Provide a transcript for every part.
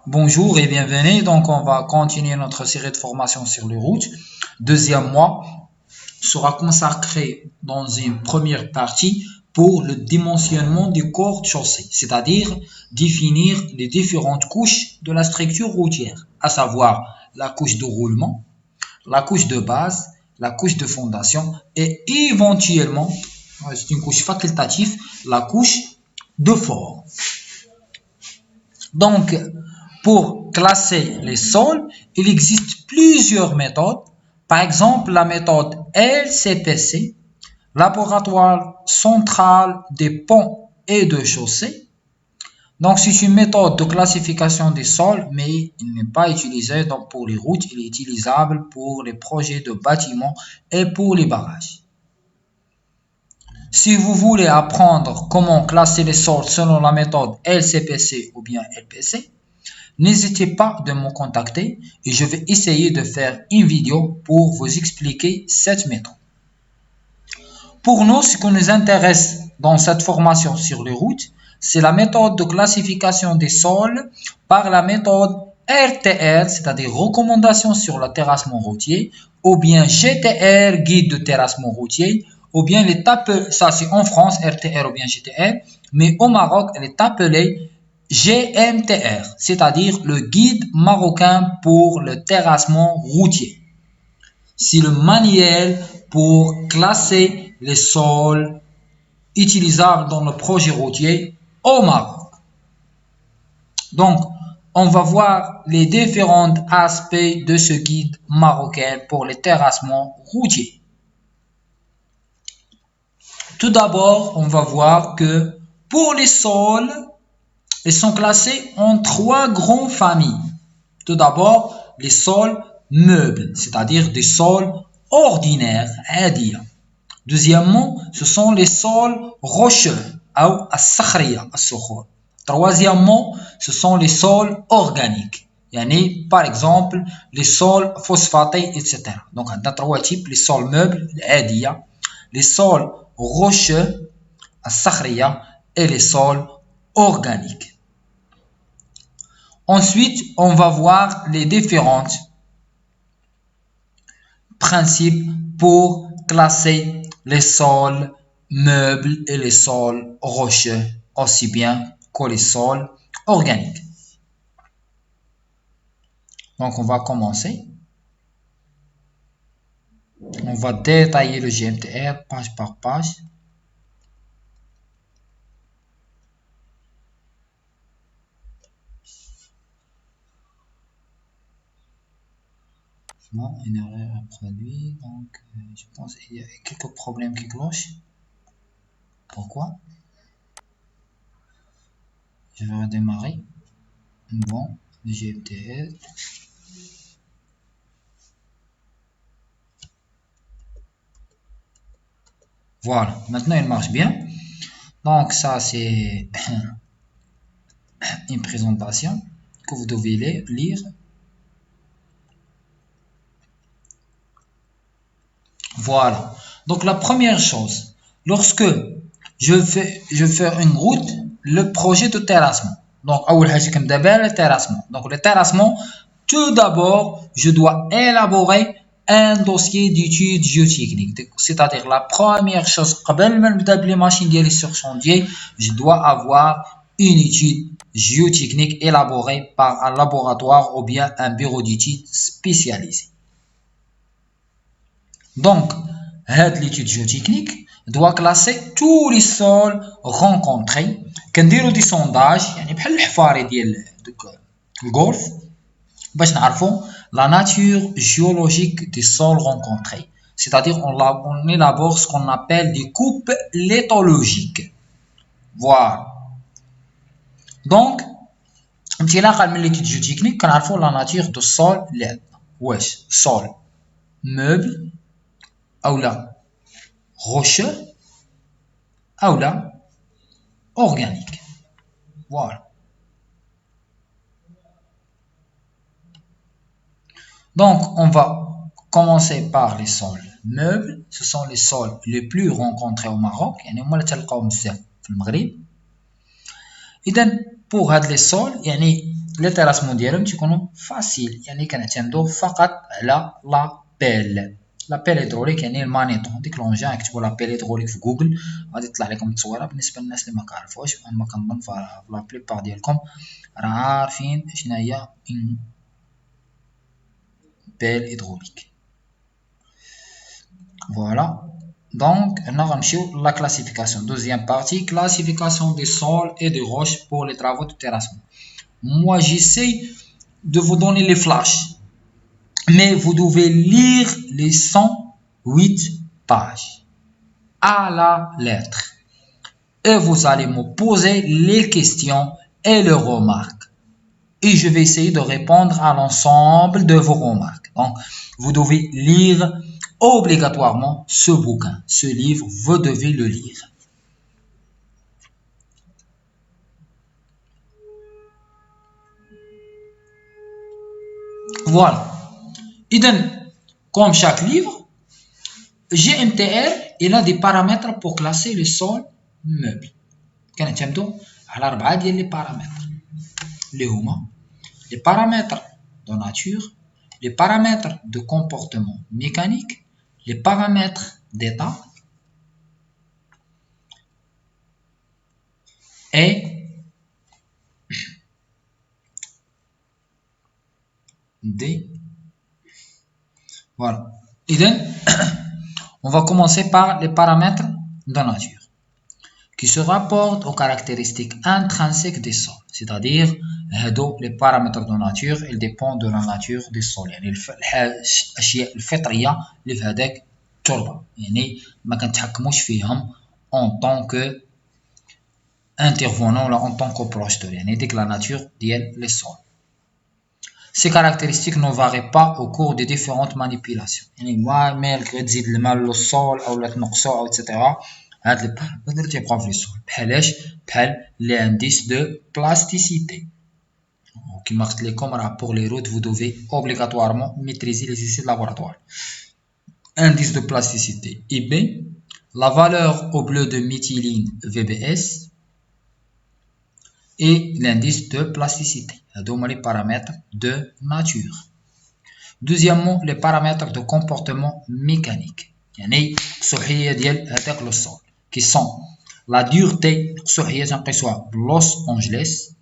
Bonjour et bienvenue. Donc, on va continuer notre série de formations sur les routes. Deuxième mois sera consacré dans une première partie pour le dimensionnement du corps de chaussée, c'est-à-dire définir les différentes couches de la structure routière, à savoir la couche de roulement, la couche de base, la couche de fondation et éventuellement, c'est une couche facultative, la couche de fort. Donc, pour classer les sols, il existe plusieurs méthodes. Par exemple, la méthode LCPC, Laboratoire central des ponts et de chaussées. Donc, c'est une méthode de classification des sols, mais il n'est pas utilisé pour les routes. Il est utilisable pour les projets de bâtiments et pour les barrages. Si vous voulez apprendre comment classer les sols selon la méthode LCPC ou bien LPC, n'hésitez pas de me contacter et je vais essayer de faire une vidéo pour vous expliquer cette méthode. Pour nous, ce qui nous intéresse dans cette formation sur les routes, c'est la méthode de classification des sols par la méthode RTR, c'est-à-dire recommandation sur le terrassement routier, ou bien GTR, guide de terrassement routier, ou bien les appelée, ça c'est en France, RTR ou bien GTR, mais au Maroc, elle est appelée GMTR, c'est-à-dire le guide marocain pour le terrassement routier. C'est le manuel pour classer les sols utilisables dans le projet routier au Maroc. Donc, on va voir les différents aspects de ce guide marocain pour les terrassements routiers. Tout d'abord, on va voir que pour les sols, ils sont classés en trois grandes familles. Tout d'abord, les sols meubles, c'est-à-dire des sols ordinaires, عادية. Deuxièmement, ce sont les sols rocheux, ou الصخرية, الصخور. Troisièmement, ce sont les sols organiques. يعني, par exemple, les sols phosphatés, etc. Donc, on a trois types, les sols meubles, العادية, les sols rocheux, الصخرية, et les sols organiques. Ensuite, on va voir les différents principes pour classer les sols meubles et les sols rocheux, aussi bien que les sols organiques. Donc, on va commencer. On va détailler le GMTR page par page. Non, une erreur a produit, donc je pense qu'il y a quelques problèmes qui clochent. Pourquoi? Je vais redémarrer. Bon, le GMTR. Voilà, maintenant il marche bien. Donc ça c'est une présentation que vous devez lire. Voilà. Donc la première chose, lorsque je fais une route, le projet de terrassement. Donc le terrassement. Donc le terrassement, tout d'abord, je dois élaborer un dossier d'études géotechniques. C'est-à-dire la première chose, قبل ما نبدا بلي ماشين ديالي sur chantier, je dois avoir une étude géotechnique élaborée par un laboratoire ou bien un bureau d'études spécialisé. Donc, l'étude géotechnique doit classer tous les sols rencontrés. كنديروا des sondages يعني بحال الحفاري ديال الجولف باش نعرفوا la nature géologique des sols rencontrés. C'est-à-dire on élabore ce qu'on appelle des coupes lithologiques. Voilà. Donc, انطلاقا من l'étude géotechnique كنعرفوا la nature de sol اللي عندنا. واش sol meuble ou là rocheux ou là organique. Voilà. Donc, on va commencer par les sols meubles. Ce sont les sols les plus rencontrés au Maroc. يعني هما اللي تلقاوهم بزاف في المغرب. إذا pour هاد les sols يعني لي تيراسمون ديالهم تيكونوا فاسيل، يعني كنعتمدوا فقط على لابيل هيدروليك، يعني المانيطون ديك لونجين. كتبوا لابيل هيدروليك في جوجل غادي يطلع لكم التصويره. بالنسبه للناس اللي ما كيعرفوهاش، اما كنظن لا بليبار ديالكم راه عارفين شنو هي اون بيل هيدروليك. فوالا donc هنا غنمشيو لا classification. Deuxième partie, classification des sols et des roches pour les travaux de terrassement. Moi j'essaie de vous donner les flashs, mais vous devez lire les 108 pages à la lettre et vous allez me poser les questions et les remarques et je vais essayer de répondre à l'ensemble de vos remarques. Donc vous devez lire obligatoirement ce bouquin, ce livre, vous devez le lire. Voilà. Idem, comme chaque livre, GMTR, il a des paramètres pour classer le sol meuble. كنعتمدوا على 4 ديال لي paramètres اللي هما les paramètres de nature, les paramètres de comportement mécanique, les paramètres d'état et des... Voilà. Idem, on va commencer par les paramètres de nature qui se rapportent aux caractéristiques intrinsèques des sols, c'est-à-dire les paramètres de nature, ils dépendent de la nature des sols. يعني الاشياء الفطريه اللي في هذاك التربه، يعني ما كنتحكموش فيهم en tant que intervenant ou en tant que projeteur، يعني ديك la nature ديال les sols. Ces caractéristiques ne varient pas au cours des différentes manipulations. يعني malgré تزيد الماء للصول او تنقصو او etc. هاد لي بارامتر تيبقاو في الصول. بحالاش؟ بحال لي انديس دو بلاستيسيتي. كما قلت لكم راه pour les routes vous devez obligatoirement maîtriser les essais de laboratoire. Indice de plasticité IB, la valeur au bleu de méthyline VBS et l'indice de plasticité. هادو les paramètres de nature. Deuxièmement, les paramètres de comportement mécanique. يعني القصوحيه ديال هذاك لو صول qui sont la dureté القصوحيه تنقيسوها بلوس أنجليس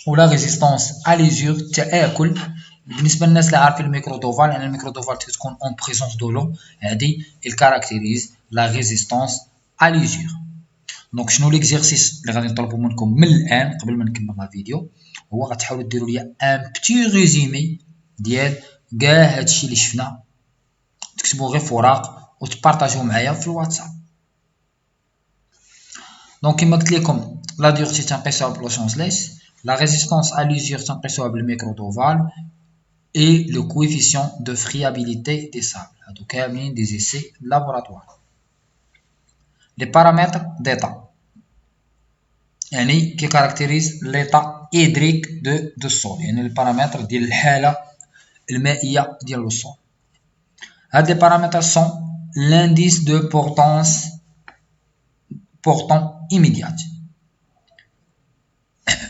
ولا ريزيستانس à l'usure التآكل. بالنسبه للناس اللي عارفين الميكرو دوفال، يعني الميكرو دوفال تكون اون بريزونس دو لو، هذه الكاركتيريز لا ريزيستانس à l'usure. دونك شنو ليكزيرسيس اللي غادي نطلبو منكم من الان قبل ما نكمل الفيديو؟ هو غتحاولوا ديروا لي ان بتي ريزومي ديال كاع هادشي اللي شفنا، تكتبوا غير في ورق وتبارطاجيو معايا في الواتساب. دونك كما قلت لكم لا ديورتي تنقيسوها بلوس أنجليس، la résistance à l'usure تنقيسوها بالميكرو دوفال et le coefficient de friabilité des sables. هادو كاملين des essais laboratoires. Les paramètres d'état يعني qui caractérise l'état hydrique de sol، يعني البارامتر ديال الحالة المائية ديال الصول. هاد les paramètres sont l'indice de portant immédiate.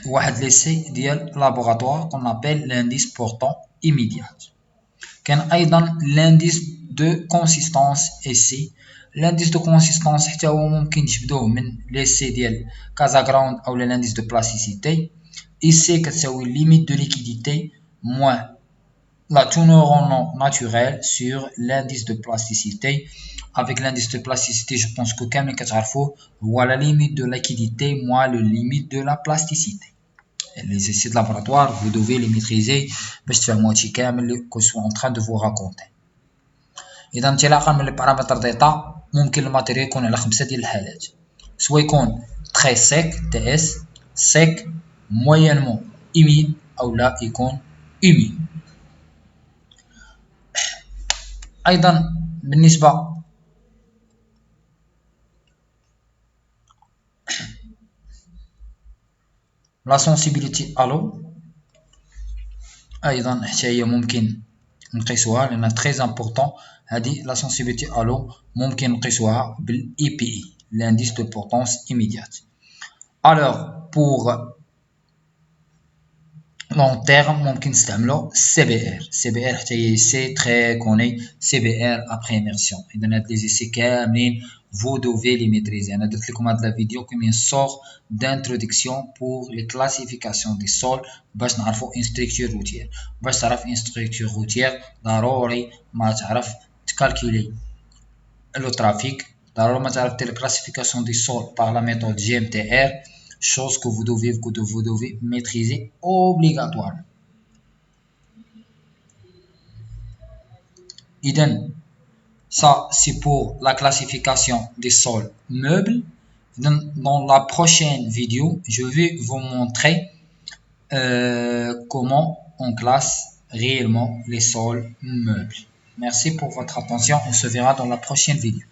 واحد ليسي ديال laboratoire qu'on appelle l'indice portant immédiate. كان ايضا l'indice de consistance essai. l'indice de consistance حتى هو ممكن تجبدوه من ليسي ديال كازاغراوند او l'indice de plasticité. essai كتساوي limite de liquidité moins la teneur en eau naturelle sur l'indice de plasticité. Avec l'indice de plasticité, je pense que كامل كتعرفوه هو la limite de liquidité moins le limite de la plasticité. Les essais de laboratoire, vous devez les maîtriser باش تفهموا هادشي كامل اللي كو سوا en train de vous raconter. إذا انطلاقا من البارامتر ديتا، ممكن الماتيريال يكون على 5 ديال الحالات، سوا يكون تري سيك تي اس، سيك، موينمون humide أو لا يكون humide. أيضا بالنسبة لا سونسيبيليتي الو، ايضا حتى هي ممكن نقيسوها لان تري امبورطون. هذه لا سونسيبيليتي الو ممكن نقيسوها بالاي بي اي، l'indice de potence immédiate. Alors pour long terme ممكن نستعملو CBR حتى هي سي très connu CBR après immersion. إذا هاد لي زيسي كاملين vous devez les maîtriser. أنا درت لكم هاد لا فيديو كوم une sorte d'introduction pour les classifications des sols باش نعرفو une structure routière. باش تعرف une structure routière ضروري ما تعرف تكالكولي le trafic. ضروري ما تعرف la classification des sols par la méthode GMTR, chose que vous devez maîtriser obligatoirement. Idem, ça c'est pour la classification des sols meubles. Dans la prochaine vidéo, je vais vous montrer comment on classe réellement les sols meubles. Merci pour votre attention. On se verra dans la prochaine vidéo.